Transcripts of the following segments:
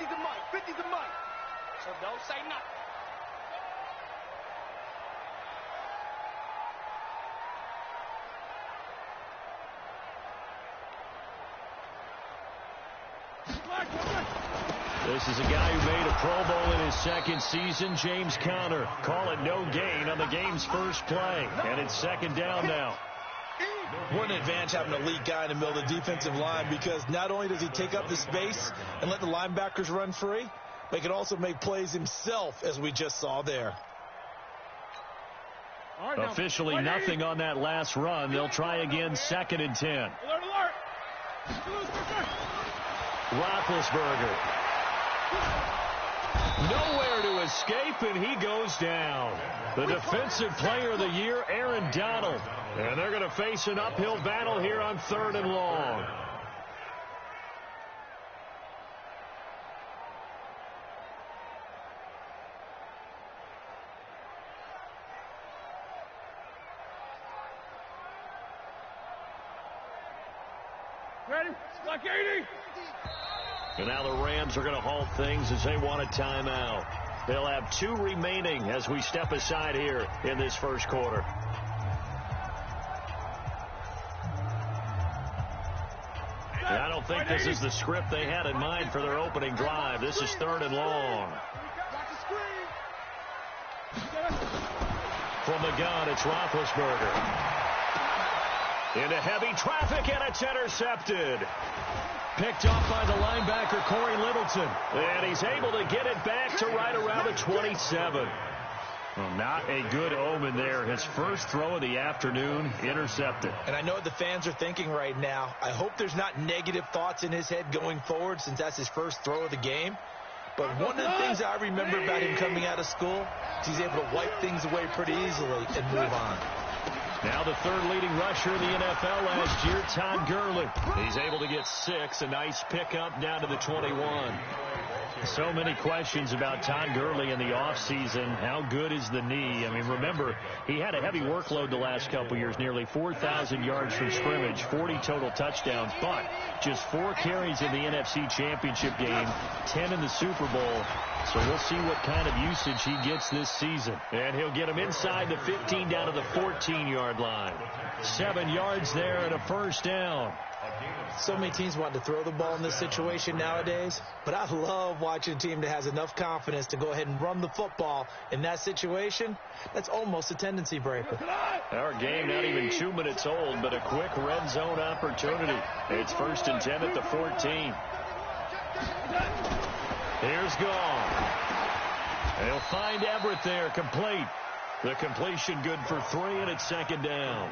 50's the mic. 50's the mic. So don't say nothing. This is a guy who made a Pro Bowl in his second season, James Conner. Call it no gain on the game's first play. And it's second down now. What an advantage having an elite guy in the middle of the defensive line, because not only does he take up the space and let the linebackers run free, but he can also make plays himself, as we just saw there. Officially nothing on that last run. They'll try again, 2nd and 10. Alert. Roethlisberger. Nowhere to escape, and he goes down. The defensive player of the year, Aaron Donald. And they're going to face an uphill battle here on 3rd and long. Ready? Like 80. And now the Rams are going to halt things as they want a timeout. They'll have 2 remaining as we step aside here in this first quarter. And I don't think this is the script they had in mind for their opening drive. This is 3rd and long. From the gun, it's Roethlisberger. Into heavy traffic, and it's intercepted. Picked off by the linebacker, Corey Littleton. And he's able to get it back to right around the 27. Well, not a good omen there. His first throw of the afternoon, intercepted. And I know what the fans are thinking right now. I hope there's not negative thoughts in his head going forward, since that's his first throw of the game. But one of the things I remember about him coming out of school is he's able to wipe things away pretty easily and move on. Now the 3rd leading rusher in the NFL last year, Todd Gurley. He's able to get 6. A nice pickup down to the 21. So many questions about Todd Gurley in the offseason. How good is the knee? I mean, remember, he had a heavy workload the last couple years, nearly 4,000 yards from scrimmage, 40 total touchdowns, but just 4 carries in the NFC Championship game, 10 in the Super Bowl. So we'll see what kind of usage he gets this season. And he'll get him inside the 15 down to the 14-yard line. 7 yards there and a first down. So many teams want to throw the ball in this situation nowadays, but I love watching a team that has enough confidence to go ahead and run the football in that situation. That's almost a tendency breaker. Our game not even 2 minutes old, but a quick red zone opportunity. It's 1st and 10 at the 14. Here's Gone. They'll find Everett there, complete. The completion good for 3, and it's 2nd down.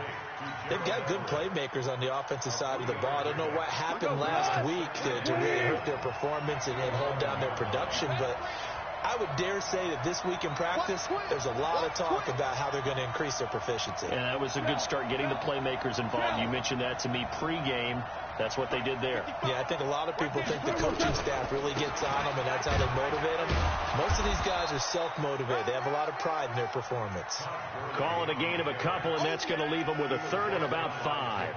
They've got good playmakers on the offensive side of the ball. I don't know what happened last week to really hurt their performance and hold down their production, but I would dare say that this week in practice, there's a lot of talk about how they're going to increase their proficiency. And that was a good start, getting the playmakers involved. You mentioned that to me pregame. That's what they did there. Yeah, I think a lot of people think the coaching staff really gets on them, and that's how they motivate them. Most of these guys are self-motivated. They have a lot of pride in their performance. Call it a gain of a couple, and that's going to leave them with a 3rd and about 5.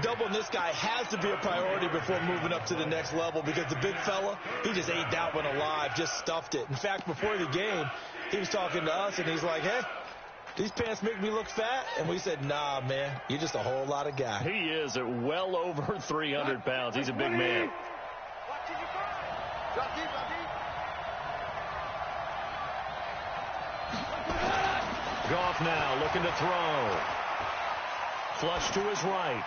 Doubling this guy has to be a priority before moving up to the next level, because the big fella, he just ate that one alive, just stuffed it. In fact, before the game, he was talking to us, and he's like, hey, these pants make me look fat? And we said, nah, man, you're just a whole lot of guy. He is at well over 300 pounds. He's a big man. Goff now looking to throw. Flush to his right.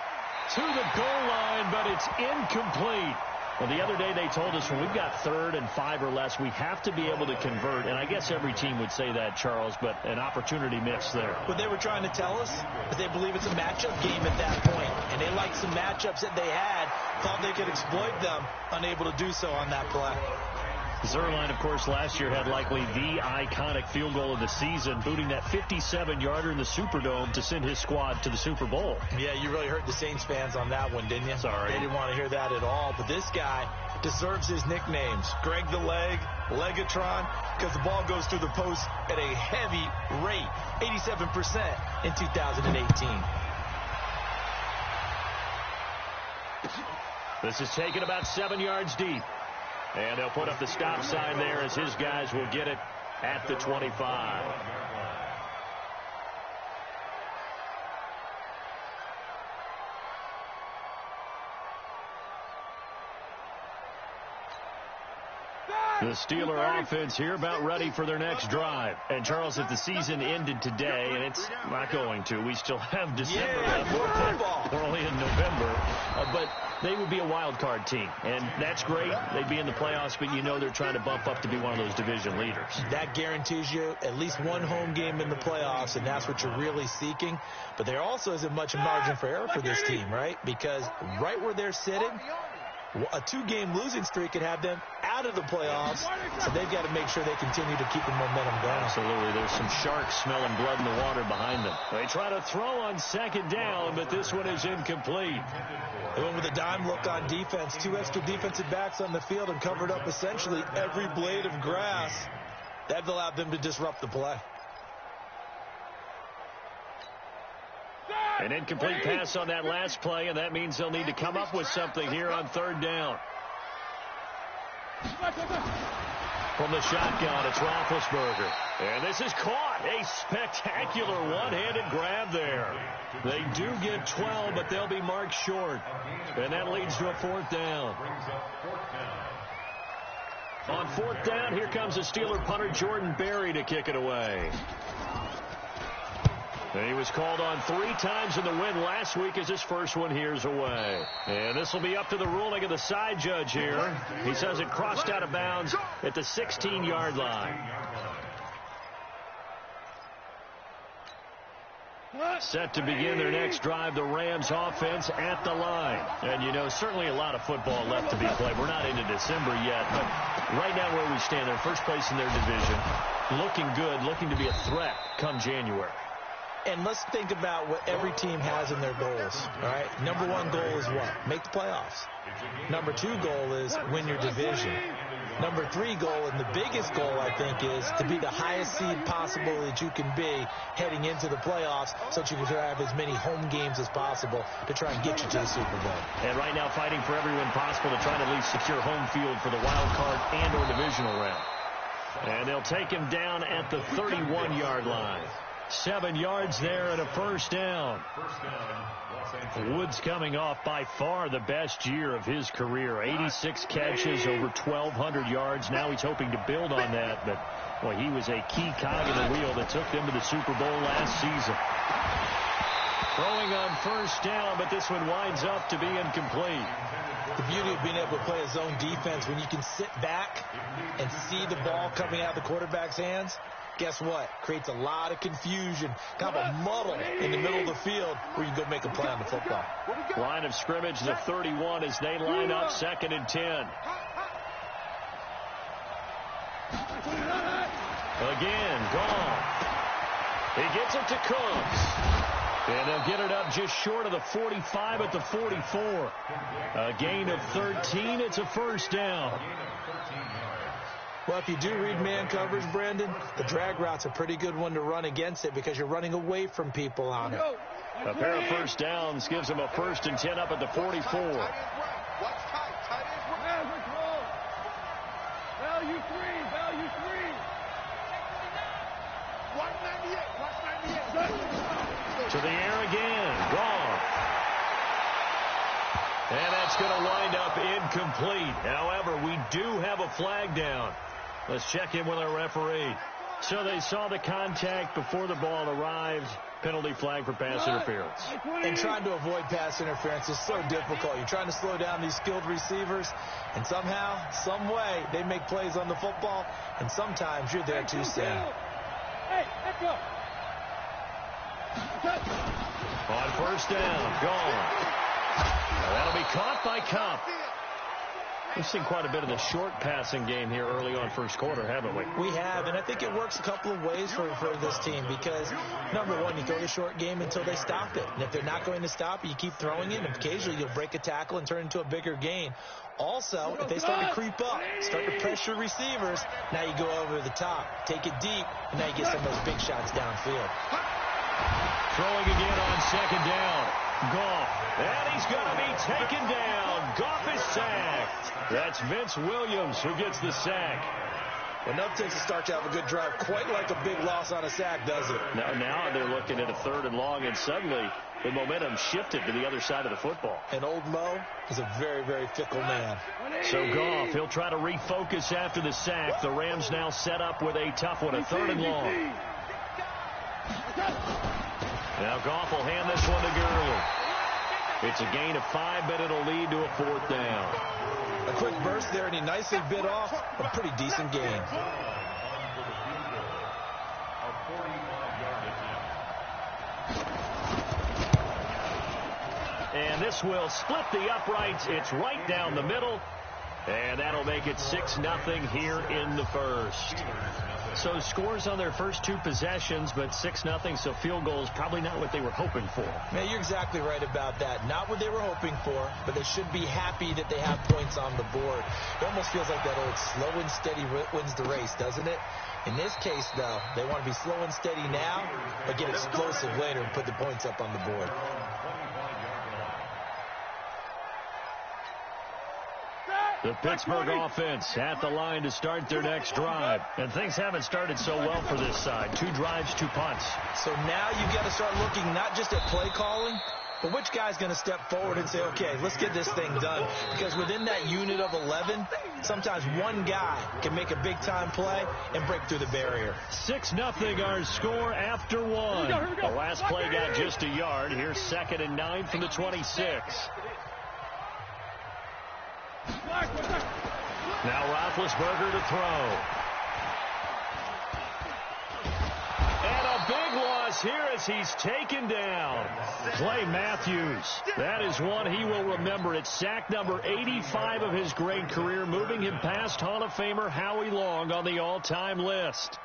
To the goal line, but it's incomplete. Well, the other day they told us when we've got 3rd and 5 or less, we have to be able to convert. And I guess every team would say that, Charles, but an opportunity missed there. What they were trying to tell us is they believe it's a matchup game at that point. And they liked some matchups that they had, thought they could exploit them, unable to do so on that play. Zerline, of course, last year had likely the iconic field goal of the season, booting that 57-yarder in the Superdome to send his squad to the Super Bowl. Yeah, you really hurt the Saints fans on that one, didn't you? Sorry. They didn't want to hear that at all. But this guy deserves his nicknames. Greg the Leg, Legatron, because the ball goes through the post at a heavy rate, 87% in 2018. This is taken about 7 yards deep. And they'll put up the stop sign there as his guys will get it at the 25. The Steeler offense here about ready for their next drive. And, Charles, if the season ended today, and it's not going to, we still have December left. We're only in November. But they would be a wild card team. And that's great. They'd be in the playoffs, but you know they're trying to bump up to be one of those division leaders. That guarantees you at least one home game in the playoffs, and that's what you're really seeking. But there also isn't much margin for error for this team, right? Because right where they're sitting, a 2-game losing streak could have them out of the playoffs, so they've got to make sure they continue to keep the momentum going. Absolutely. There's some sharks smelling blood in the water behind them. They try to throw on second down, but this one is incomplete. They went with a dime look on defense. 2 extra defensive backs on the field and covered up essentially every blade of grass. That allowed them to disrupt the play. An incomplete pass on that last play, and that means they'll need to come up with something here on third down. From the shotgun, it's Roethlisberger. And this is caught. A spectacular one-handed grab there. They do get 12, but they'll be marked short. And that leads to a fourth down. On fourth down, here comes the Steeler punter, Jordan Berry, to kick it away. And he was called on 3 times in the win last week as his first one here's away. And this will be up to the ruling of the side judge here. He says it crossed out of bounds at the 16-yard line. Set to begin their next drive, the Rams offense at the line. And, you know, certainly a lot of football left to be played. We're not into December yet, but right now where we stand, they're first place in their division, looking good, looking to be a threat come January. And let's think about what every team has in their goals, all right? Number 1 goal is what? Make the playoffs. Number 2 goal is win your division. Number 3 goal, and the biggest goal, I think, is to be the highest seed possible that you can be heading into the playoffs so that you can have as many home games as possible to try and get you to the Super Bowl. And right now fighting for every win possible to try to at least secure home field for the wild card and or divisional round. And they'll take him down at the 31-yard line. 7 yards there and a first down. Woods coming off by far the best year of his career. 86 catches, over 1,200 yards. Now he's hoping to build on that, but boy, he was a key cog in the wheel that took them to the Super Bowl last season. Throwing on first down, but this one winds up to be incomplete. The beauty of being able to play a zone defense when you can sit back and see the ball coming out of the quarterback's hands. Guess what? Creates a lot of confusion, kind of a muddle in the middle of the field where you can go make a play on the football. Line of scrimmage, the 31 as they line up 2nd and 10. Again, gone. He gets it to Cooks. And they'll get it up just short of the 45 at the 44. A gain of 13. It's a first down. Well, if you do read man coverage, Brandon, the drag route's a pretty good one to run against it because you're running away from people on it. A pair of first downs gives them a 1st and 10 up at the 44. Value 3. Value 3. 198. To the air again. Gone. And that's going to wind up incomplete. However, we do have a flag down. Let's check in with our referee. So they saw the contact before the ball arrived. Penalty flag for pass interference. And trying to avoid pass interference is so difficult. You're trying to slow down these skilled receivers, and somehow, some way, they make plays on the football, and sometimes you're there too soon. Hey, let's go. On first down, gone. Now that'll be caught by Cup. We've seen quite a bit of the short passing game here early on first quarter, haven't we? We have, and I think it works a couple of ways for this team because, number 1, you throw the short game until they stop it. And if they're not going to stop it, you keep throwing it, and occasionally you'll break a tackle and turn it into a bigger gain. Also, if they start to creep up, start to pressure receivers, now you go over the top, take it deep, and now you get some of those big shots downfield. Throwing again on second down. Goff. And he's going to be taken down. Goff is sacked. That's Vince Williams who gets the sack. Enough takes a start to have a good drive. Quite like a big loss on a sack, does it? Now they're looking at a 3rd and long, and suddenly the momentum shifted to the other side of the football. And old Mo is a very, very fickle man. So Goff, he'll try to refocus after the sack. The Rams now set up with a tough one, a 3rd and long. Now Goff will hand this one to Gurley. It's a gain of 5, but it'll lead to a 4th down. A quick burst there, and he nicely bit off a pretty decent gain. And this will split the uprights. It's right down the middle. And that'll make it 6-0 here in the first. So scores on their first 2 possessions, but 6-0, so field goals probably not what they were hoping for. Man, you're exactly right about that. Not what they were hoping for, but they should be happy that they have points on the board. It almost feels like that old slow and steady wins the race, doesn't it? In this case, though, they want to be slow and steady now, but get explosive later and put the points up on the board. The Pittsburgh offense at the line to start their next drive. And things haven't started so well for this side. 2 drives, 2 punts. So now you've got to start looking not just at play calling, but which guy's going to step forward and say, okay, let's get this thing done. Because within that unit of 11, sometimes one guy can make a big-time play and break through the barrier. 6-0 our score after 1. The last play got just a yard. Here's 2nd and 9 from the 26. Now Roethlisberger to throw. And a big loss here as he's taken down. Clay Matthews. That is one he will remember. It's sack number 85 of his great career, moving him past Hall of Famer Howie Long on the all-time list.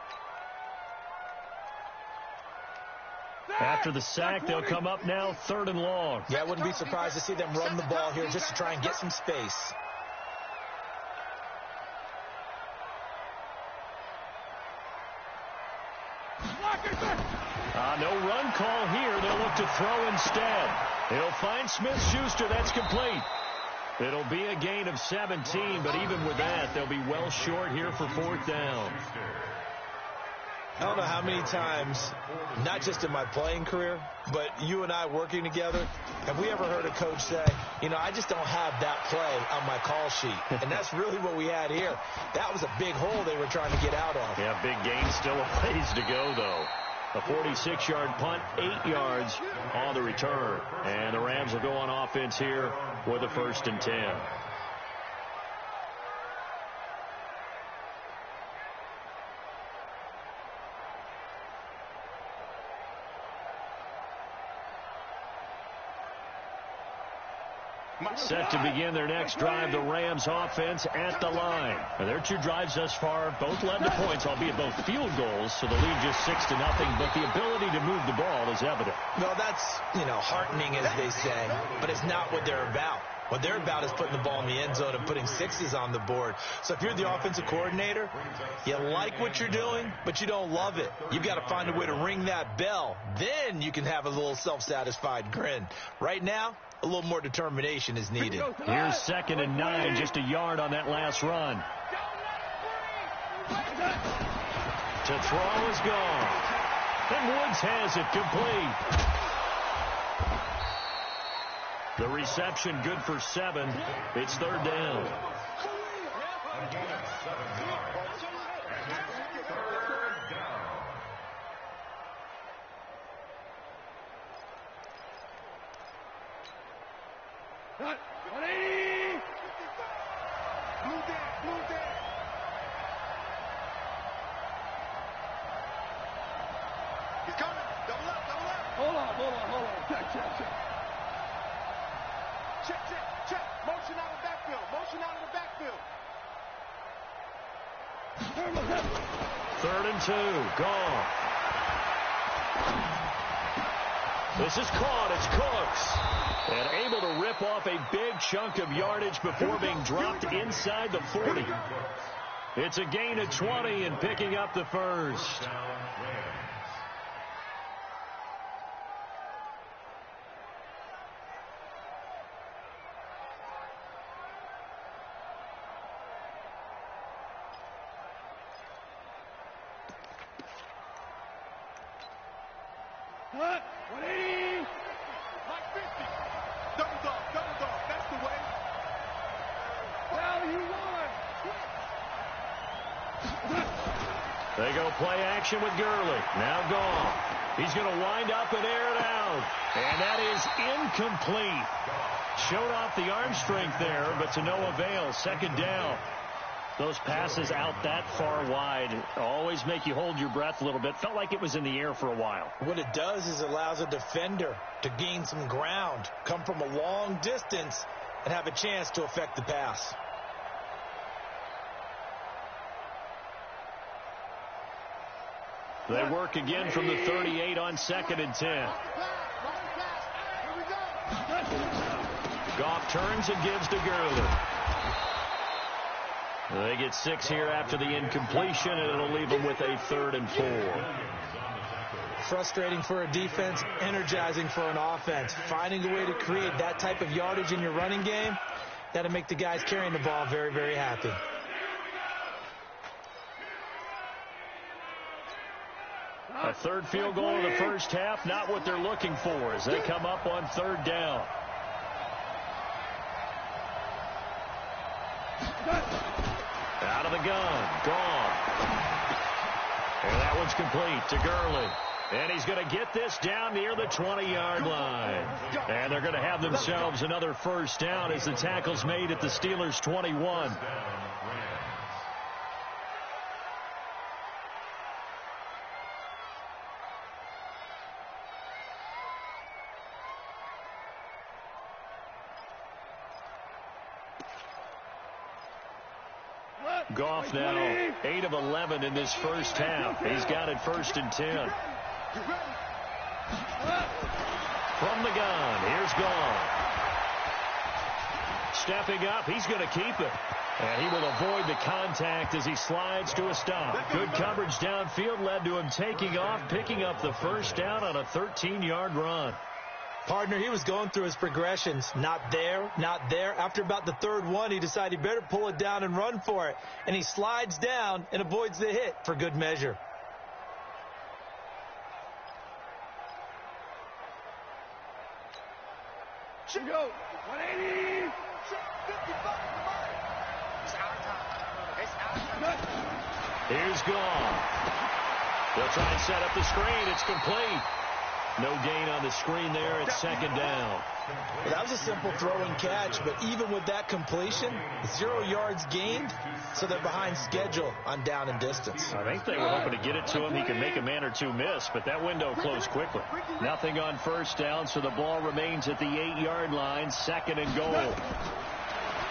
After the sack, they'll come up now 3rd and long. Yeah, I wouldn't be surprised to see them run the ball here just to try and get some space. No run call here. They'll look to throw instead. He'll find Smith-Schuster. That's complete. It'll be a gain of 17, but even with that, they'll be well short here for 4th down. I don't know how many times, not just in my playing career, but you and I working together, have we ever heard a coach say, you know, I just don't have that play on my call sheet. And that's really what we had here. That was a big hole they were trying to get out of. Yeah, big gain, still a ways to go, though. A 46-yard punt, 8 yards on the return. And the Rams will go on offense here with a 1st and 10. Set to begin their next drive, the Rams offense at the line. And their 2 drives thus far both led to points, albeit both field goals, so the lead just 6-0, but the ability to move the ball is evident. Well, that's, heartening, as they say, but it's not what they're about. What they're about is putting the ball in the end zone and putting 6s on the board. So if you're the offensive coordinator, you like what you're doing, but you don't love it. You've got to find a way to ring that bell. Then you can have a little self-satisfied grin. Right now, a little more determination is needed. Here's 2nd and 9, just a yard on that last run. To throw is gone. And Woods has it complete. The reception good for 7. It's 3rd down. He's coming. Double up. Hold on. Check. Motion out of the backfield. 3rd and 2. Gone. This is caught. It's Cooks. And able to rip off a big chunk of yardage before being dropped inside the 40. It's a gain of 20 and picking up the 1st. 180. Like 50. Double dog. That's the way. Well, you won. They go play action with Gurley. Now gone. He's going to wind up and air it out. And that is incomplete. Showed off the arm strength there, but to no avail. Second down. Those passes out that far wide always make you hold your breath a little bit. Felt like it was in the air for a while. What it does is allows a defender to gain some ground, come from a long distance, and have a chance to affect the pass. They work again from the 38 on 2nd and 10. Goff turns and gives to Gurley. They get 6 here after the incompletion, and it'll leave them with a 3rd and 4. Frustrating for a defense, energizing for an offense. Finding a way to create that type of yardage in your running game, that'll make the guys carrying the ball very, very happy. A 3rd field goal in the first half, not what they're looking for as they come up on 3rd down. Out of the gun, gone. And that one's complete to Gurley. And he's going to get this down near the 20-yard line. And they're going to have themselves another first down as the tackle's made at the Steelers' 21. Goff now 8 of 11 in this first half. He's got it 1st and 10. From the gun, here's Goff. Stepping up, he's going to keep it. And he will avoid the contact as he slides to a stop. Good coverage downfield led to him taking off, picking up the first down on a 13-yard run. Partner, he was going through his progressions. Not there, not there. After about the 3rd one, he decided he better pull it down and run for it. And he slides down and avoids the hit for good measure. Should go. 180. 55. It's our time. Here's Goff. They'll try and set up the screen. It's complete. No gain on the screen there at 2nd down. Well, that was a simple throw and catch, but even with that completion, 0 yards gained, so they're behind schedule on down and distance. I think they were hoping to get it to him. He could make a man or two miss, but that window closed quickly. Nothing on first down, so the ball remains at the 8-yard line, 2nd and goal.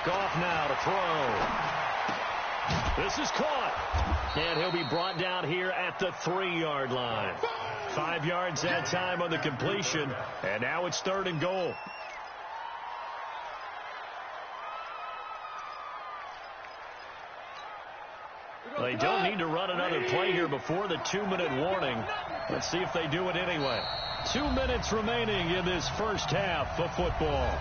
Goff now to throw. This is caught. And he'll be brought down here at the 3-yard line. 5 yards that time on the completion, and now it's 3rd and goal. They don't need to run another play here before the 2-minute warning. Let's see if they do it anyway. 2 minutes remaining in this first half of football.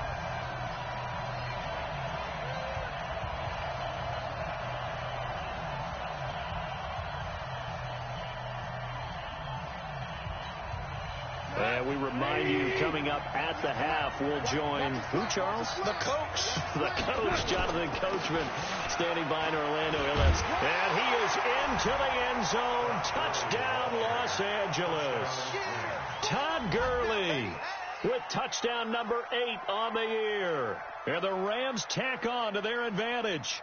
And we remind you, coming up at the half, we'll join who, Charles? The coach. The coach, Jonathan Coachman, standing by in Orlando. And he is into the end zone. Touchdown, Los Angeles. Todd Gurley with touchdown number 8 on the year. And the Rams tack on to their advantage.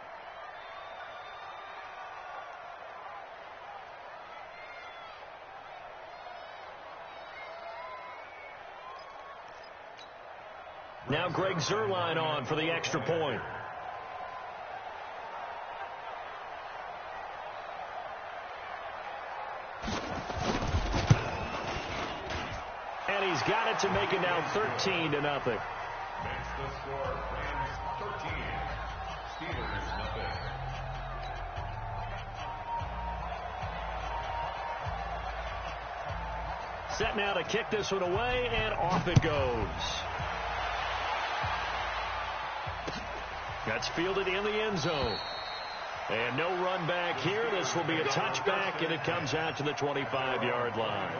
Now Greg Zuerlein on for the extra point. And he's got it to make it now 13-0. Makes the score Rams 13, Steelers nothing. Set now to kick this one away, and off it goes. That's fielded in the end zone. And no run back here. This will be a touchback, and it comes out to the 25-yard line.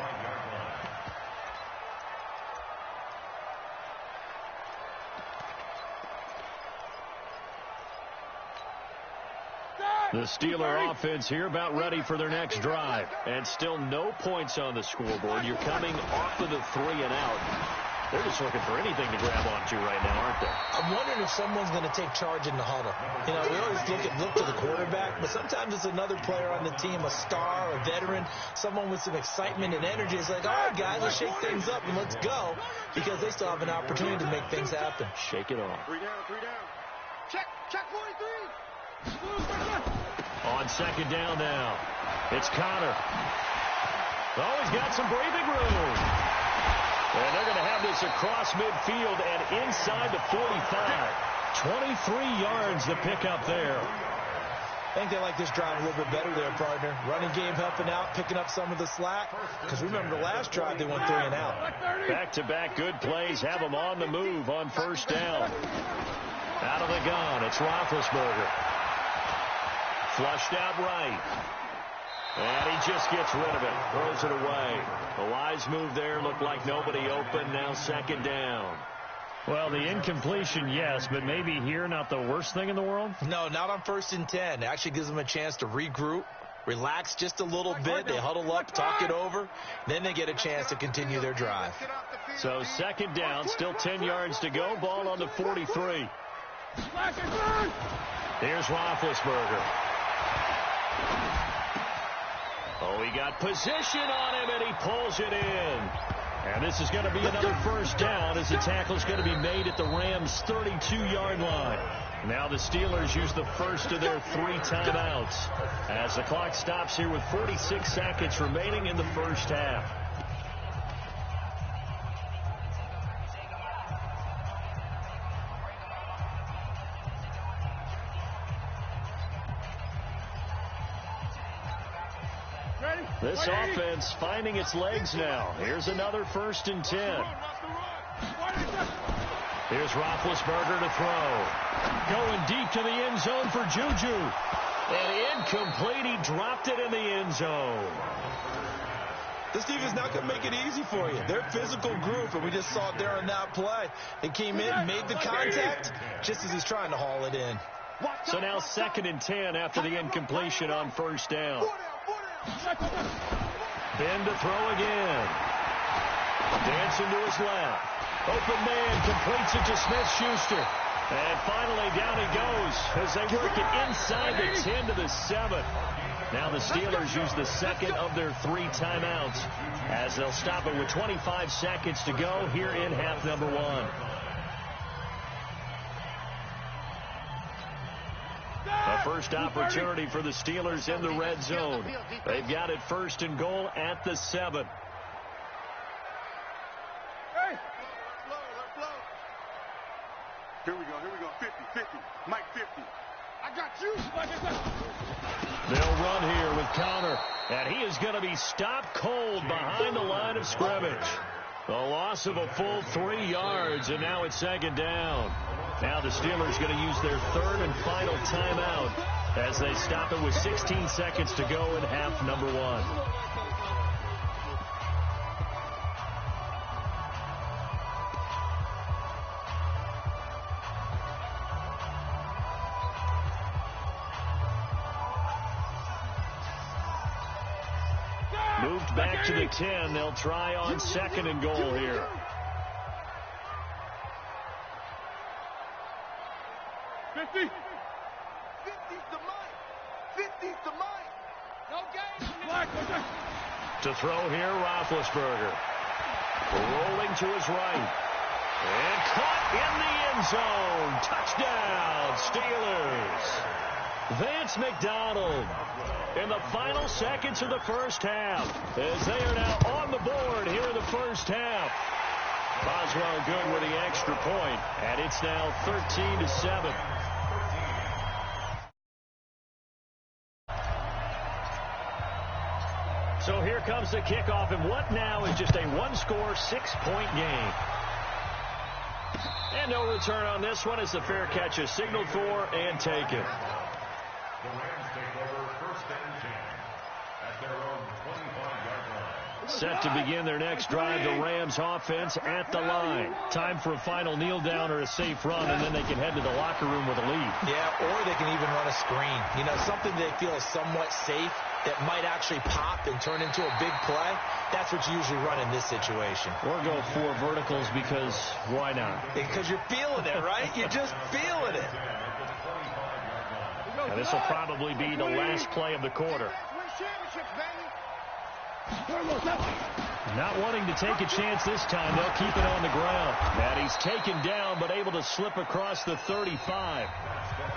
The Steeler offense here about ready for their next drive. And still no points on the scoreboard. You're coming off of the 3-and-out. They're just looking for anything to grab onto right now, aren't they? I'm wondering if someone's going to take charge in the huddle. You know, we always look to the quarterback, but sometimes it's another player on the team, a star, a veteran, someone with some excitement and energy. It's like, all right, guys, let's shake things up and let's go, because they still have an opportunity to make things happen. Shake it off. 3 down, 3 down. Check 43. On second down now, it's Connor. Oh, he's got some breathing room. And they're going to have this across midfield and inside the 45. 23 yards to pick up there. I think they like this drive a little bit better there, partner. Running game helping out, picking up some of the slack. Because remember, the last drive they went 3-and-out. Back-to-back good plays have them on the move on first down. Out of the gun, it's Roethlisberger. Flushed out right. And he just gets rid of it. Throws it away. A wise move there. Looked like nobody open. Now second down. Well, the incompletion, yes, but maybe here not the worst thing in the world? No, not on 1st and 10. It actually gives them a chance to regroup, relax just a little bit. They huddle up, talk it over. Then they get a chance to continue their drive. So second down, still 10 yards to go. Ball on the 43. Here's Roethlisberger. Oh, he got position on him, and he pulls it in. And this is going to be another first down as the tackle is going to be made at the Rams' 32-yard line. Now the Steelers use the first of their 3 timeouts as the clock stops here with 46 seconds remaining in the first half. This offense finding its legs now. Here's another 1st and 10. Here's Roethlisberger to throw. Going deep to the end zone for Juju. And incomplete. He dropped it in the end zone. This defense not going to make it easy for you. They're a physical group, and we just saw it there on that play. They came in, made the contact, just as he's trying to haul it in. So now 2nd and 10 after the incompletion on first down. Ben to throw again. Dancing to his left. Open man completes it to Smith-Schuster. And finally down he goes as they work it inside the 10 to the 7. Now the Steelers use the second of their 3 timeouts as they'll stop it with 25 seconds to go here in half number 1. A first opportunity for the Steelers in the red zone. They've got it 1st and goal at the 7. Here we go. 50. Mike 50. I got you. They'll run here with Connor, and he is going to be stopped cold behind the line of scrimmage. A loss of a full 3 yards, and now it's 2nd down. Now the Steelers going to use their 3rd and final timeout as they stop it with 16 seconds to go in half number 1. Moved back to the 10. They'll try on 2nd and goal here. To throw here, Roethlisberger. Rolling to his right. And caught in the end zone. Touchdown, Steelers. Vance McDonald in the final seconds of the first half as they are now on the board here in the first half. Boswell good with the extra point, and it's now 13-7. So here comes the kickoff, and what now is just a one-score, 6-point game. And no return on this one as the fair catch is signaled for and taken. The Rams take over 1st and 10 at their own 25-yard line. Set to begin their next drive, the Rams offense at the line. Time for a final kneel down or a safe run, and then they can head to the locker room with a lead. Yeah, or they can even run a screen. You know, something they feel is somewhat safe that might actually pop and turn into a big play. That's what you usually run in this situation. Or go 4 verticals because why not? Because you're feeling it, right? You're just feeling it. And this will probably be the last play of the quarter. Not wanting to take a chance this time, they'll keep it on the ground. And he's taken down, but able to slip across the 35.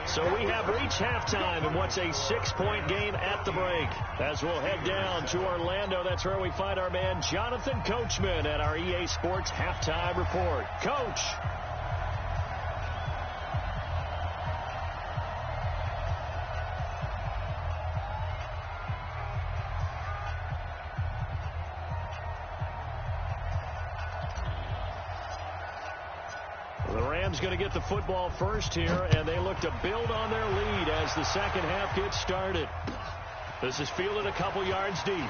So we have reached halftime in what's a 6-point game at the break. As we'll head down to Orlando, that's where we find our man Jonathan Coachman at our EA Sports Halftime Report. Coach. Going to get the football first here, and they look to build on their lead as the second half gets started. This is fielded a couple yards deep.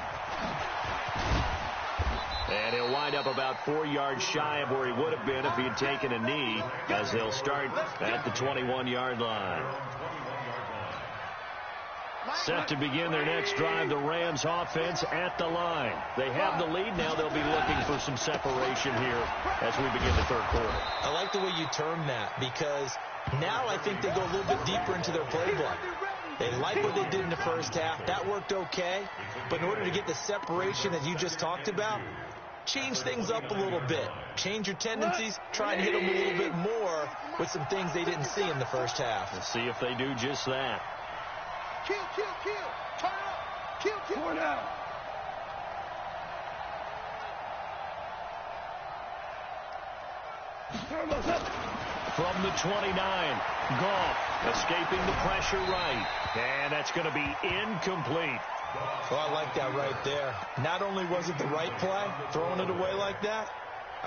And he'll wind up about 4 yards shy of where he would have been if he had taken a knee, as they'll start at the 21-yard line. Set to begin their next drive, the Rams offense at the line. They have the lead now. They'll be looking for some separation here as we begin the third quarter. I like the way you term that, because now I think they go a little bit deeper into their playbook. They like what they did in the first half. That worked okay. But in order to get the separation that you just talked about, change things up a little bit. Change your tendencies. Try and hit them a little bit more with some things they didn't see in the first half. We'll see if they do just that. Kill. Turn up. Kill. Four down. From the 29, Goff escaping the pressure right. And that's going to be incomplete. Well, I like that right there. Not only was it the right play, throwing it away like that,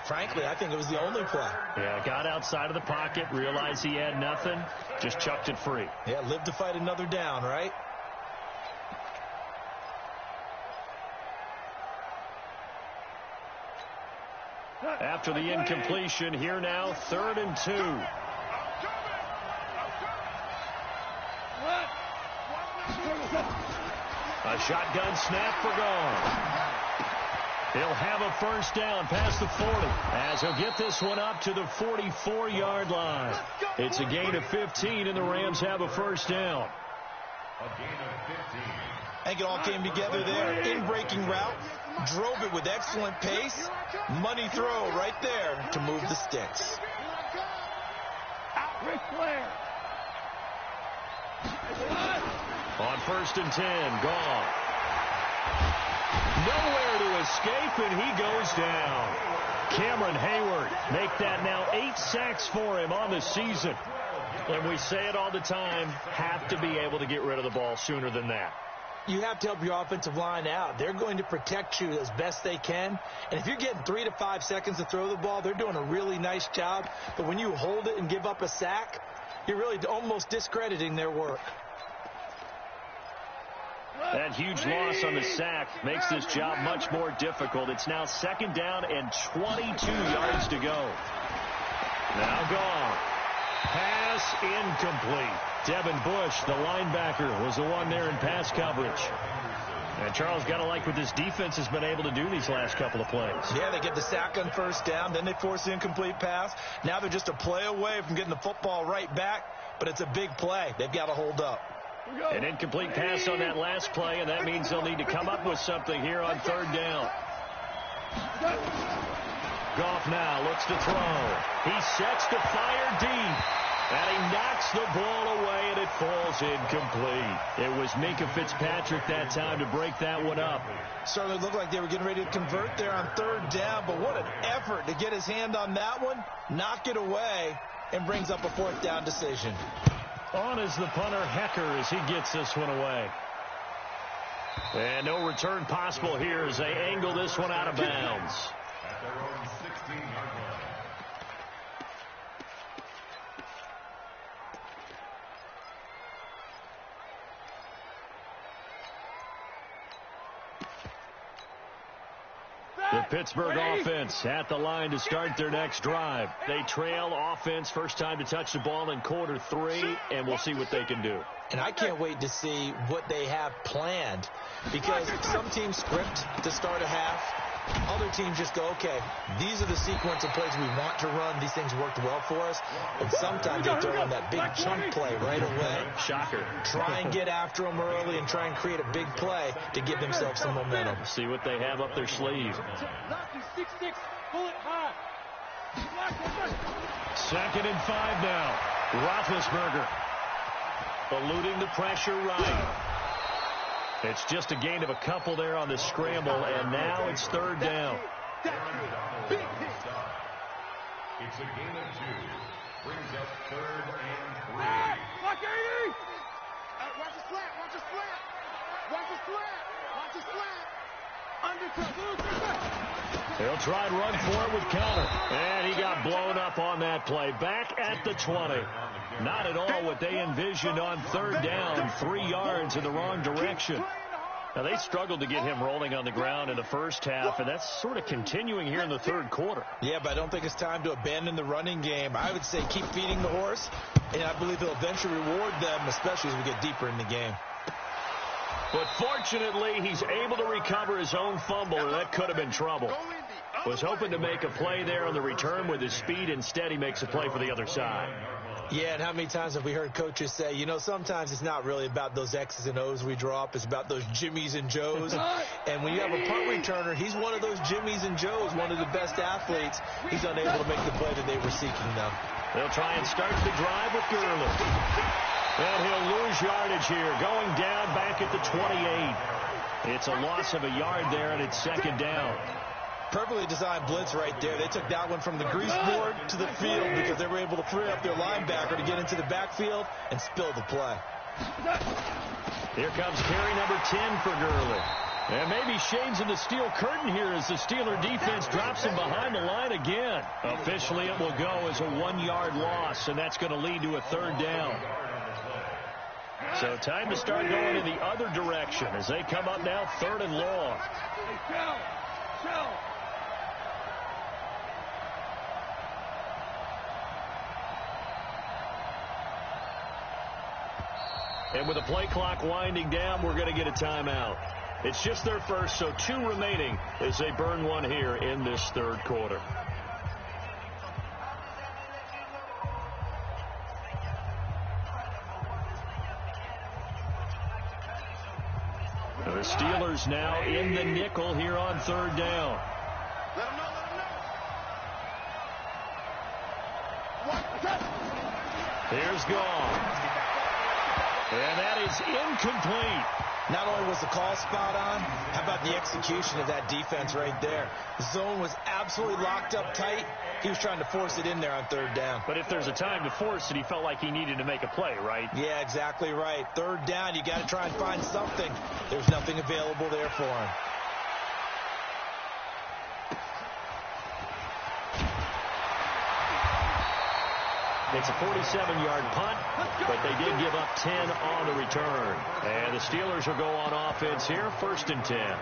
frankly, I think it was the only play. Yeah, got outside of the pocket, realized he had nothing, just chucked it free. Yeah, live to fight another down, right? After the incompletion, here now, 3rd and 2. A shotgun snap for Goff. He'll have a first down past the 40 as he'll get this one up to the 44-yard line. It's a gain of 15, and the Rams have a first down. A gain of 15. I think it all came together there. In-breaking route, drove it with excellent pace. Money throw right there to move the sticks. On 1st and 10, Goff. Nowhere to escape, and he goes down. Cameron Hayward make that now 8 sacks for him on the season. And we say it all the time, have to be able to get rid of the ball sooner than that. You have to help your offensive line out. They're going to protect you as best they can. And if you're getting 3 to 5 seconds to throw the ball, they're doing a really nice job. But when you hold it and give up a sack, you're really almost discrediting their work. That huge loss on the sack makes this job much more difficult. It's now 2nd down and 22 yards to go. Now Goff. Pass incomplete. Devin Bush, the linebacker, was the one there in pass coverage. And Charles, got to like what this defense has been able to do these last couple of plays. Yeah, they get the sack on 1st down, then they force the incomplete pass. Now they're just a play away from getting the football right back, but it's a big play. They've got to hold up. An incomplete pass on that last play, and that means they'll need to come up with something here on 3rd down. Goff now looks to throw. He sets to fire deep. And he knocks the ball away, and it falls incomplete. It was Minkah Fitzpatrick that time to break that one up. Certainly looked like they were getting ready to convert there on 3rd down, but what an effort to get his hand on that one, knock it away, and brings up a 4th down decision. On is the punter, Hecker, as he gets this one away. And no return possible here as they angle this one out of bounds. At their own 16-yard line. The Pittsburgh offense at the line to start their next drive. They trail offense, first time to touch the ball in quarter 3, and we'll see what they can do. And I can't wait to see what they have planned, because some teams script to start a half. Other teams just go, okay, these are the sequence of plays we want to run. These things worked well for us. And sometimes they throw in that big chunk play right away. Shocker. Try and get after them early and try and create a big play to give themselves some momentum. See what they have up their sleeve. 2nd and 5 now. Roethlisberger eluding the pressure right. It's just a gain of a couple there on the scramble, and now it's 3rd down. It's a gain of 2. Brings up 3rd and 3. Watch 80! Watch the slant, watch the slant! Watch the slant! Watch the slant! He'll try and run for it with Conner. And he got blown up on that play. Back at the 20. Not at all what they envisioned on 3rd down. 3 yards in the wrong direction. Now, they struggled to get him rolling on the ground in the first half, and that's sort of continuing here in the 3rd quarter. Yeah, but I don't think it's time to abandon the running game. I would say keep feeding the horse, and I believe he'll eventually reward them, especially as we get deeper in the game. But fortunately, he's able to recover his own fumble, and that could have been trouble. Was hoping to make a play there on the return with his speed. Instead, he makes a play for the other side. Yeah, and how many times have we heard coaches say, you know, sometimes it's not really about those X's and O's we draw up. It's about those Jimmies and Joes. And when you have a punt returner, he's one of those Jimmies and Joes, one of the best athletes. He's unable to make the play that they were seeking, though. They'll try and start the drive with Gurley. And he'll lose yardage here, going down back at the 28. It's a loss of a yard there, and it's 2nd down. Perfectly designed blitz right there. They took that one from the grease board to the field because they were able to free up their linebacker to get into the backfield and spill the play. Here comes carry number 10 for Gurley. And maybe shades in the steel curtain here as the Steeler defense drops him behind the line again. Officially, it will go as a 1-yard loss, and that's going to lead to a 3rd down. So time to start going in the other direction as they come up now 3rd and long. And with the play clock winding down, we're going to get a timeout. It's just their first, so 2 remaining as they burn one here in this 3rd quarter. The Steelers now in the nickel here on 3rd down. Here's Gone. And that is incomplete. Not only was the call spot on, how about the execution of that defense right there? The zone was absolutely locked up tight. He was trying to force it in there on 3rd down. But if there's a time to force it, he felt like he needed to make a play, right? Yeah, exactly right. 3rd down, you got to try and find something. There's nothing available there for him. It's a 47-yard punt, but they did give up 10 on the return. And the Steelers will go on offense here, 1st and 10.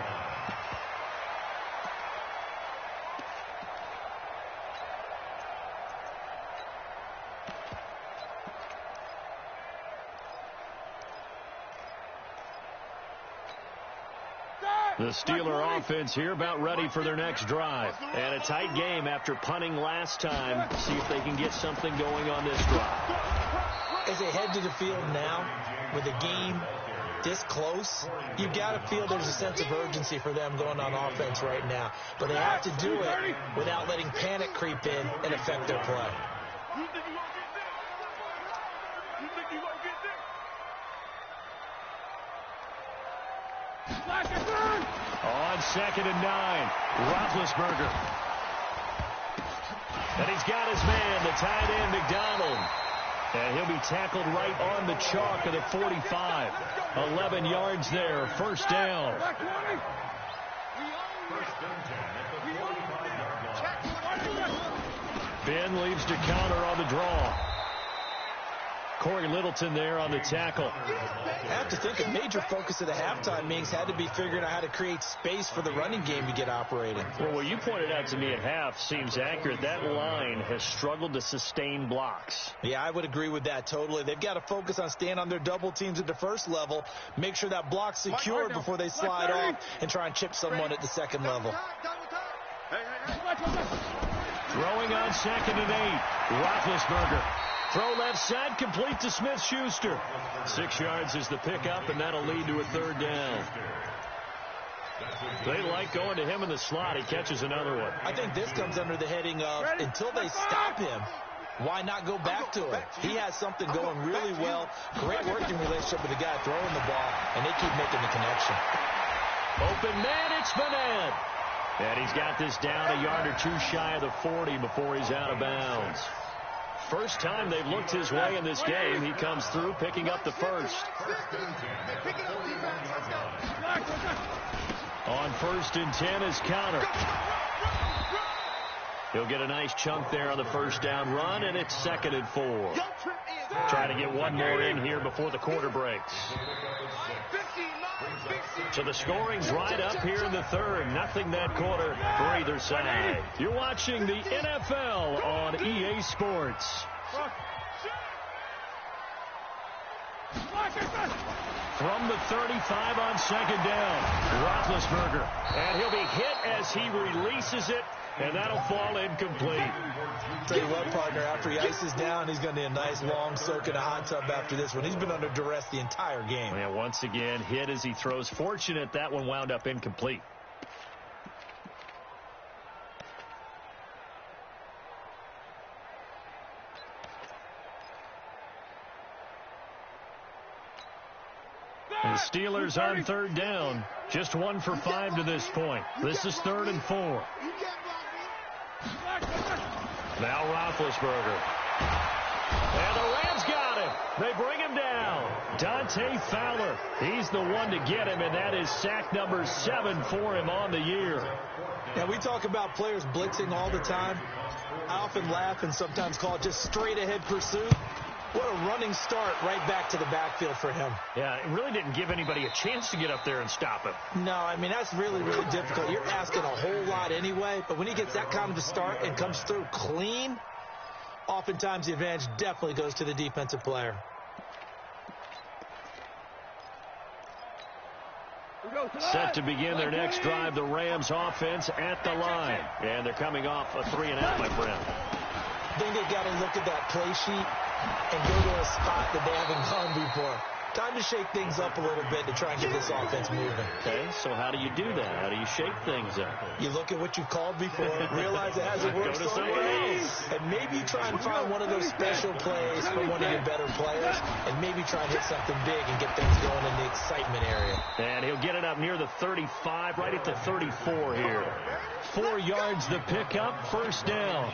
The Steeler offense here about ready for their next drive. And a tight game after punting last time. See if they can get something going on this drive. As they head to the field now, with a game this close, you've got to feel there's a sense of urgency for them going on offense right now. But they have to do it without letting panic creep in and affect their play. On 2nd and 9, Roethlisberger. And he's got his man, the tight end, McDonald. And he'll be tackled right on the chalk of the 45. 11 yards there, 1st down. Ben leaves to counter on the draw. Corey Littleton there on the tackle. I have to think a major focus of the halftime meetings had to be figuring out how to create space for the running game to get operating. Well, what you pointed out to me at half seems accurate. That line has struggled to sustain blocks. Yeah, I would agree with that totally. They've got to focus on staying on their double teams at the first level, make sure that block's secured before they slide off and try and chip someone at the second level. Throwing on 2nd and 8. Roethlisberger. Throw left side, complete to Smith-Schuster. 6 yards is the pickup, and that'll lead to a 3rd down. They like going to him in the slot. He catches another one. I think this comes under the heading of until they stop him, why not go back to him? He has something going really well. Great working relationship with the guy throwing the ball, and they keep making the connection. Open man, it's Benet. And he's got this down a yard or two shy of the 40 before he's out of bounds. First time they've looked his way in this game. He comes through, picking up the first. On 1st and 10 is Counter. He'll get a nice chunk there on the first down run, and it's 2nd and 4. Trying to get one more in here before the quarter breaks. So the scoring's right up here in the 3rd. Nothing that quarter for either side. You're watching the NFL on EA Sports. From the 35 on 2nd down, Roethlisberger. And he'll be hit as he releases it, and that'll fall incomplete. Tell you what, partner, after he ices down, he's going to need a nice long soak in a hot tub after this one. He's been under duress the entire game. And once again, hit as he throws. Fortunate that one wound up incomplete. The Steelers on 3rd down. Just 1 for 5 to this point. This is 3rd and 4. Now Roethlisberger. And the Rams got him. They bring him down. Dante Fowler. He's the one to get him, and that is sack number 7 for him on the year. Now, we talk about players blitzing all the time. I often laugh and sometimes call it just straight-ahead pursuit. What a running start right back to the backfield for him. Yeah, it really didn't give anybody a chance to get up there and stop him. No, I mean, that's really, really difficult. You're asking a whole lot anyway, but when he gets that kind of a start and comes through clean, oftentimes the advantage definitely goes to the defensive player. Set to begin their next drive, the Rams offense at the line. And they're coming off a 3-and-out, my friend. I think they've got to look at that play sheet and go to a spot that they haven't gone before. Time to shake things up a little bit to try and get this offense moving. Okay, so how do you do that? How do you shake things up? You look at what you've called before, realize it hasn't worked somewhere else, and maybe try and find one of those special plays from one of your better players, and maybe try and hit something big and get things going in the excitement area. And he'll get it up near the 35, right at the 34 here. 4 yards the pickup, 1st down.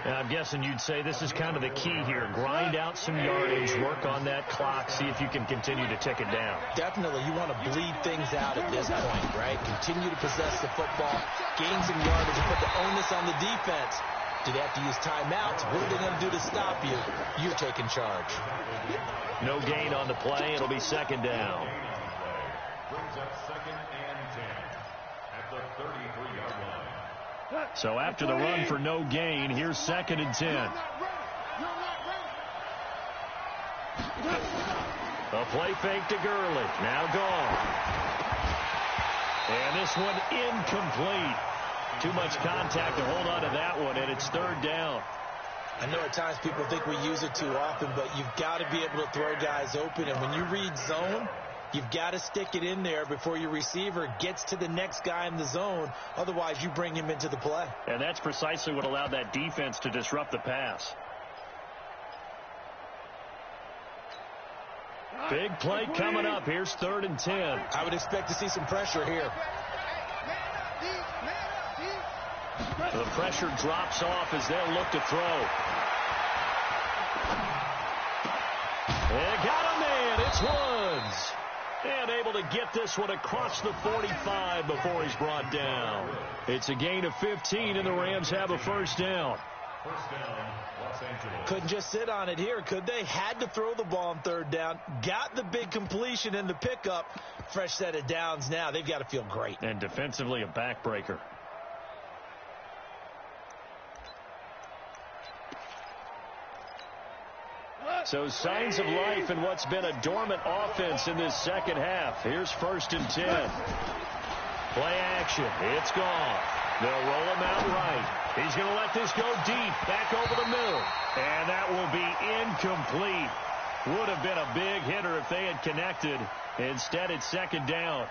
And I'm guessing you'd say this is kind of the key here. Grind out some yardage, work on that clock, see if you can continue to tick it down. Definitely. You want to bleed things out at this point, right? Continue to possess the football, gain some yardage, and put the onus on the defense. Do they have to use timeouts? What are they going to do to stop you? You're taking charge. No gain on the play. It'll be 2nd down. Brings up 2nd and 10 at the 33-yard line. So after the run for no gain, here's 2nd and 10. A play fake to Gurley. Now gone. And this one incomplete. Too much contact to hold on to that one, and it's 3rd down. I know at times people think we use it too often, but you've got to be able to throw guys open. And when you read zone, you've got to stick it in there before your receiver gets to the next guy in the zone. Otherwise, you bring him into the play. And that's precisely what allowed that defense to disrupt the pass. Big play coming up. Here's 3rd and 10. I would expect to see some pressure here. The pressure drops off as they'll look to throw. And got a man. It's Woods. And able to get this one across the 45 before he's brought down. It's a gain of 15, and the Rams have a 1st down. First down, Los Angeles. Couldn't just sit on it here, could they? Had to throw the ball on third down. Got the big completion in the pickup. Fresh set of downs now. They've got to feel great. And defensively, a backbreaker. So signs of life in what's been a dormant offense in this second half. Here's 1st and 10. Play action. It's gone. They'll roll him out right. He's going to let this go deep, back over the middle. And that will be incomplete. Would have been a big hitter if they had connected. Instead, it's 2nd down.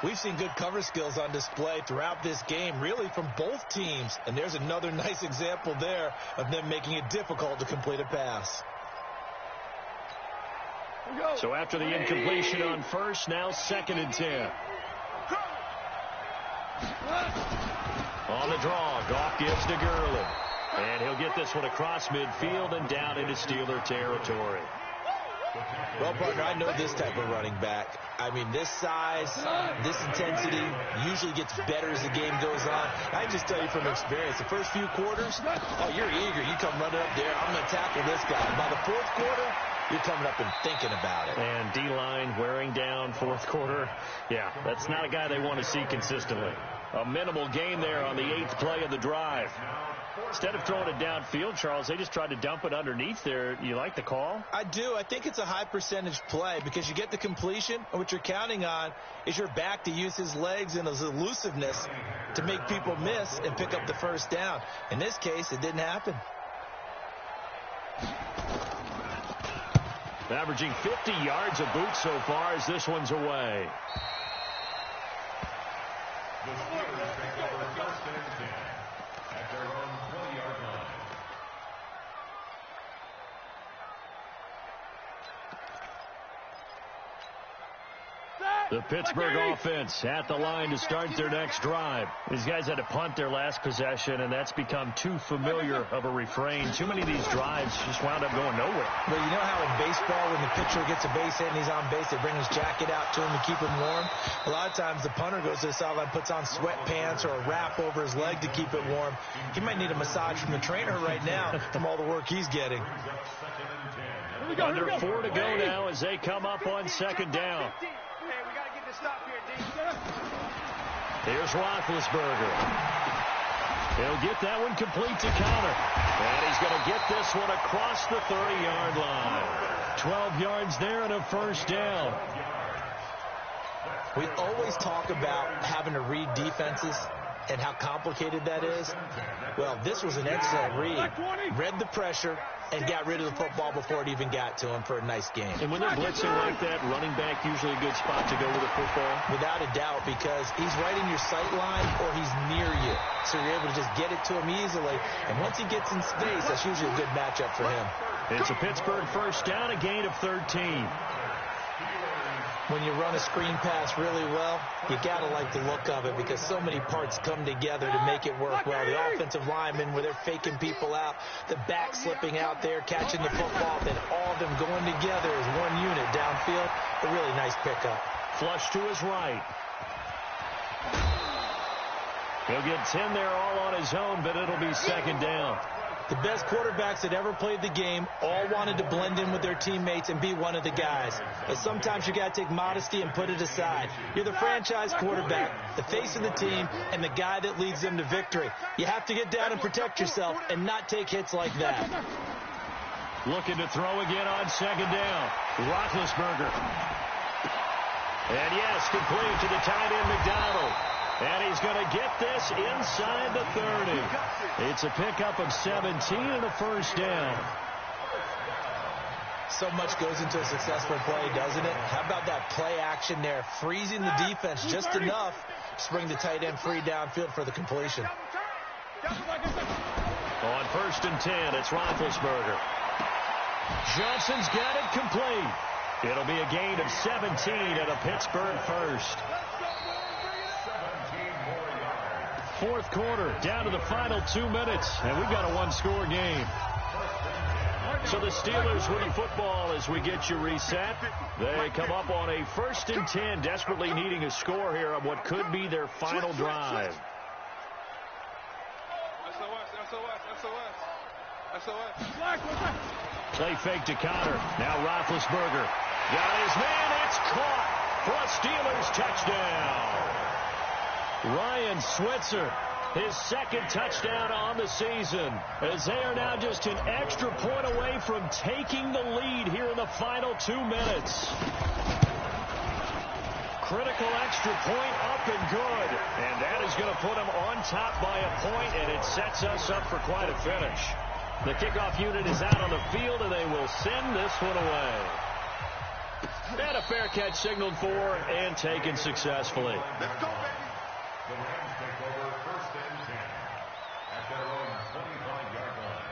We've seen good cover skills on display throughout this game, really from both teams. And there's another nice example there of them making it difficult to complete a pass. So after the incompletion on 1st, now 2nd and 10. On the draw, Goff gives to Gurley. And he'll get this one across midfield and down into Steeler territory. Well, partner, I know this type of running back. I mean, this size, this intensity usually gets better as the game goes on. I can just tell you from experience, the first few quarters, oh, you're eager. You come running up there, I'm going to tackle this guy. By the 4th quarter, you're coming up and thinking about it. And D-line wearing down 4th quarter. Yeah, that's not a guy they want to see consistently. A minimal gain there on the 8th play of the drive. Instead of throwing it downfield, Charles, they just tried to dump it underneath there. You like the call? I do. I think it's a high percentage play because you get the completion, and what you're counting on is your back to use his legs and his elusiveness to make people miss and pick up the 1st down. In this case, it didn't happen. Averaging 50 yards a boot so far as this one's away. The Steelers take over 1st and 10 at their own 20-yard line. The Pittsburgh offense at the line to start their next drive. These guys had to punt their last possession, and that's become too familiar of a refrain. Too many of these drives just wound up going nowhere. Well, you know how in baseball, when the pitcher gets a base hit and he's on base, they bring his jacket out to him to keep him warm? A lot of times the punter goes to the sideline, puts on sweatpants or a wrap over his leg to keep it warm. He might need a massage from the trainer right now from all the work he's getting. Under 4 to go now as they come up on 2nd down. Here's Roethlisberger. He'll get that one complete to counter. And he's going to get this one across the 30-yard line. 12 yards there and a 1st down. We always talk about having to read defenses and how complicated that is. Well, this was an excellent read. Read the pressure and got rid of the football before it even got to him for a nice game. And when they're blitzing like that, running back usually a good spot to go with the football? Without a doubt, because he's right in your sight line or he's near you. So you're able to just get it to him easily. And once he gets in space, that's usually a good matchup for him. It's a Pittsburgh 1st down, a gain of 13. When you run a screen pass really well, you got to like the look of it because so many parts come together to make it work well. The offensive linemen, where they're faking people out, the back slipping out there, catching the football, then all of them going together as one unit downfield. A really nice pickup. Flush to his right. He'll get 10 there all on his own, but it'll be 2nd down. The best quarterbacks that ever played the game all wanted to blend in with their teammates and be one of the guys. But sometimes you got to take modesty and put it aside. You're the franchise quarterback, the face of the team, and the guy that leads them to victory. You have to get down and protect yourself and not take hits like that. Looking to throw again on 2nd down. Roethlisberger. And yes, complete to the tight end McDonald. And he's going to get this inside the 30. It's a pickup of 17 and a 1st down. So much goes into a successful play, doesn't it? How about that play action there, freezing the defense just enough to bring the tight end free downfield for the completion. On 1st and 10, it's Roethlisberger. Johnson's got it complete. It'll be a gain of 17 and a Pittsburgh 1st. 4th quarter, down to the final 2 minutes, and we've got a 1-score game. So the Steelers with the football as we get you reset. They come up on a 1st and 10, desperately needing a score here on what could be their final drive. They fake to Connor. Now Roethlisberger. Got his man. It's caught for a Steelers touchdown. Ryan Switzer, his second touchdown on the season, as they are now just an extra point away from taking the lead here in the final 2 minutes. Critical extra point up and good. And that is going to put them on top by a point, and it sets us up for quite a finish. The kickoff unit is out on the field, and they will send this one away. And a fair catch signaled for and taken successfully. Let's go, baby. The Rams take over 1st and 10 at their own 25-yard line.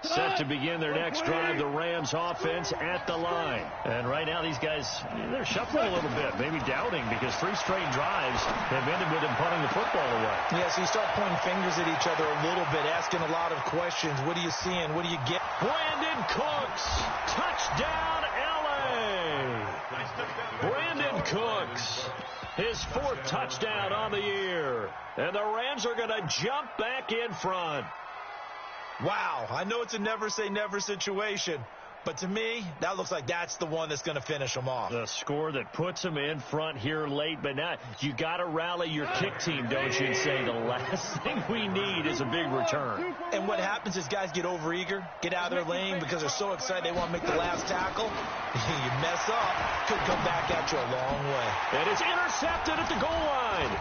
Set to begin their next drive, the Rams offense at the line. And right now these guys, they're shuffling a little bit, maybe doubting, because 3 straight drives have ended with them punting the football away. Yeah, so you start pointing fingers at each other a little bit, asking a lot of questions. What are you seeing? What do you get? Brandon Cooks, touchdown LA. Brandon Cooks, his 4th touchdown on the year. And the Rams are going to jump back in front. Wow, I know it's a never-say-never situation, but to me, that looks like that's the one that's going to finish them off. The score that puts them in front here late, but now you got to rally your kick team, don't you, and say the last thing we need is a big return. And what happens is guys get overeager, get out of their lane because they're so excited they want to make the last tackle. You mess up, could come back at you a long way. And it's intercepted at the goal line.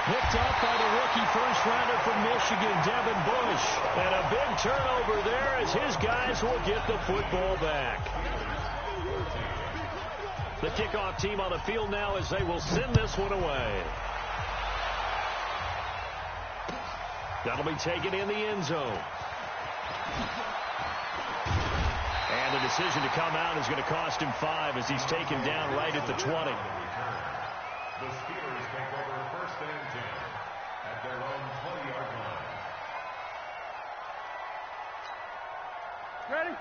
Picked up by the rookie first-rounder from Michigan, Devin Bush. And a big turnover there as his guys will get the football back. The kickoff team on the field now as they will send this one away. That'll be taken in the end zone. And the decision to come out is going to cost him 5 as he's taken down right at the 20. The Steelers take over 1st and 10 at their own 20-yard line.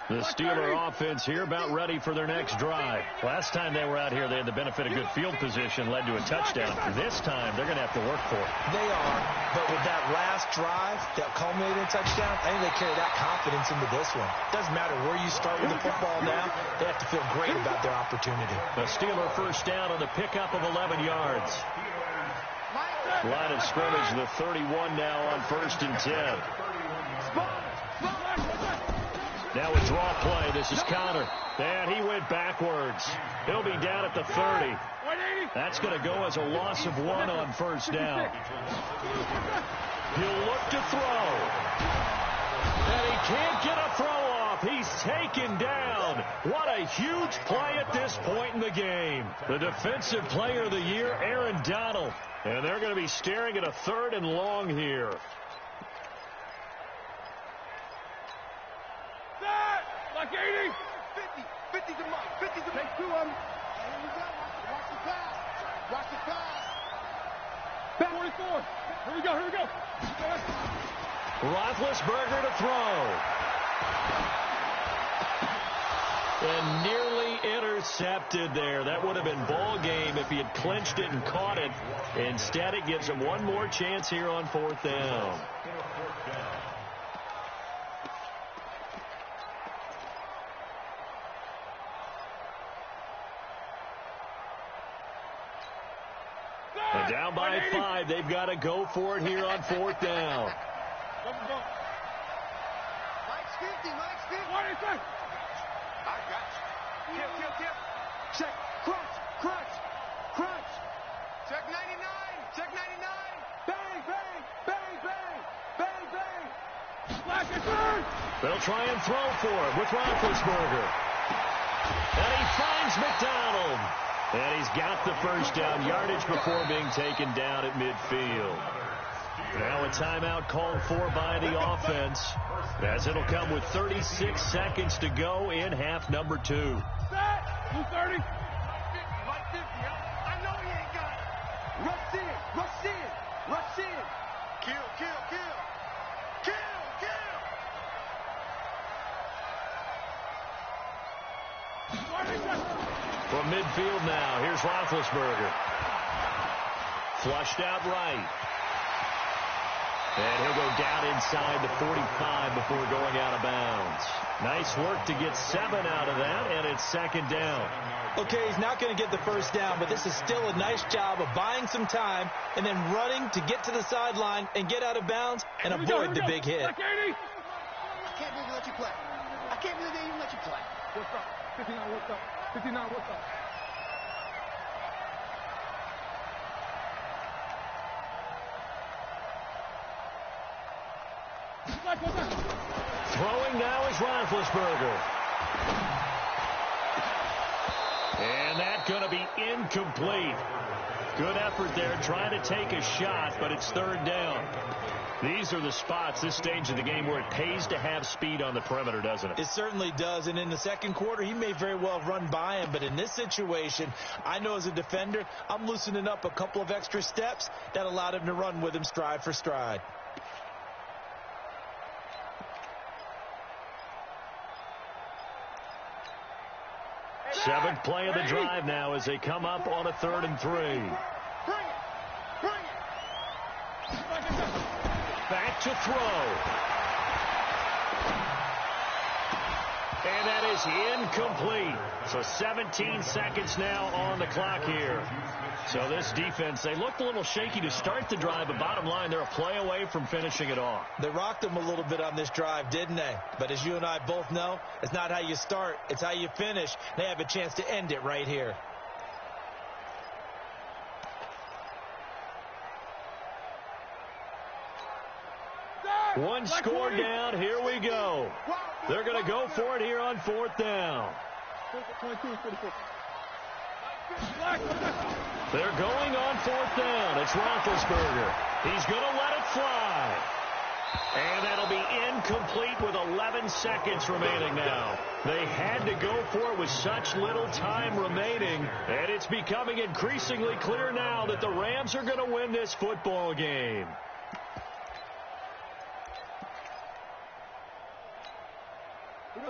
The Steeler offense here about ready for their next drive. Last time they were out here, they had the benefit of good field position, led to a touchdown. This time, they're going to have to work for it. They are, but with that last drive that culminated in a touchdown, I think they carry that confidence into this one. Doesn't matter where you start with the football now, they have to feel great about their opportunity. The Steeler first down on the pickup of 11 yards. Line of scrimmage, the 31 now on 1st and 10. Now a draw play. This is Connor. And he went backwards. He'll be down at the 30. That's going to go as a loss of 1 on 1st down. He'll look to throw. And he can't get a throw off. He's taken down. What a huge play at this point in the game. The defensive player of the year, Aaron Donald. And they're going to be staring at a 3rd and long here. Like 80. 50 to mark. 50 to take 2 of them. Here we go. Watch the pass. Watch the pass. Back 44. Here we go. Here we go. Roethlisberger to throw. And nearly intercepted there. That would have been ball game if he had clinched it and caught it. Instead, it gives him one more chance here on 4th down. And down by 5, they've got to go for it here on 4th down. Mike's 50. Mike's 50. What is it? I got you. Kill. Check. Crunch. Check 99. Check 99. Bang. Flash it through. They'll try and throw for it with Roethlisberger. And he finds McDonald. And he's got the first down yardage before being taken down at midfield. Now a timeout called for by the offense, as it'll come with 36 seconds to go in half number 2. Set. 230. Like 50. I know he ain't got it. Rush in. Kill. From midfield now, here's Roethlisberger. Flushed out right. And he'll go down inside the 45 before going out of bounds. Nice work to get 7 out of that, and it's second down. Okay, he's not going to get the first down, but this is still a nice job of buying some time and then running to get to the sideline and get out of bounds and avoid the big hit. I can't believe they let you play. I can't believe they even let you play. What's up? 59, what's up? 59, what's up? Throwing now is Roethlisberger. And that's going to be incomplete. Good effort there trying to take a shot, but it's third down. These are the spots, this stage of the game, where it pays to have speed on the perimeter, doesn't it? It certainly does, and in the second quarter, he may very well run by him, but in this situation, I know as a defender, I'm loosening up a couple of extra steps that allowed him to run with him stride for stride. Seventh play of the drive now as they come up on a 3rd and 3. Bring it. Back to throw. And that is incomplete. So 17 seconds now on the clock here. So this defense, they looked a little shaky to start the drive, but bottom line, they're a play away from finishing it off. They rocked them a little bit on this drive, didn't they? But as you and I both know, it's not how you start, it's how you finish. They have a chance to end it right here. One score down, here we go. They're going to go for it here on 4th down. They're going on 4th down. It's Roethlisberger. He's going to let it fly. And that'll be incomplete with 11 seconds remaining now. They had to go for it with such little time remaining. And it's becoming increasingly clear now that the Rams are going to win this football game.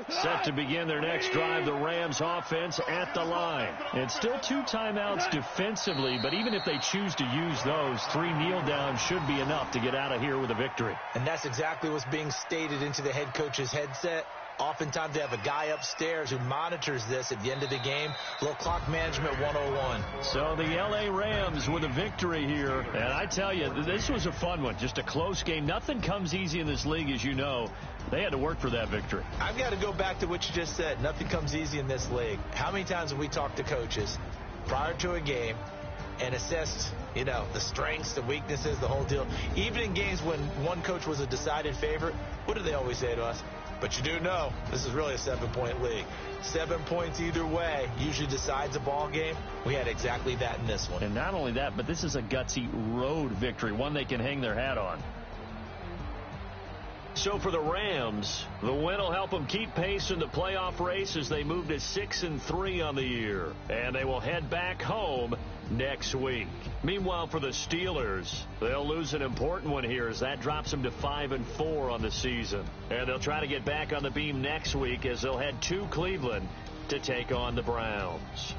Set to begin their next drive, the Rams offense at the line. It's still 2 timeouts defensively, but even if they choose to use those, 3 kneel downs should be enough to get out of here with a victory. And that's exactly what's being stated into the head coach's headset. Oftentimes they have a guy upstairs who monitors this at the end of the game. Little clock management 101. So the L.A. Rams with a victory here. And I tell you, this was a fun one. Just a close game. Nothing comes easy in this league, as you know. They had to work for that victory. I've got to go back to what you just said. Nothing comes easy in this league. How many times have we talked to coaches prior to a game and assessed, the strengths, the weaknesses, the whole deal? Even in games when one coach was a decided favorite, what do they always say to us? But you do know this is really a 7-point league. 7 points either way usually decides a ball game. We had exactly that in this one. And not only that, but this is a gutsy road victory, one they can hang their hat on. So for the Rams, the win will help them keep pace in the playoff race as they move to 6-3 on the year. And they will head back home next week. Meanwhile, for the Steelers, they'll lose an important one here as that drops them to 5-4 on the season. And they'll try to get back on the beam next week as they'll head to Cleveland to take on the Browns.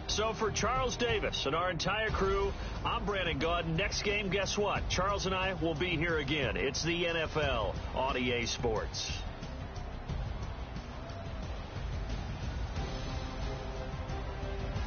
So for Charles Davis and our entire crew, I'm Brandon Gaudin. Next game, guess what? Charles and I will be here again. It's the NFL on EA Sports.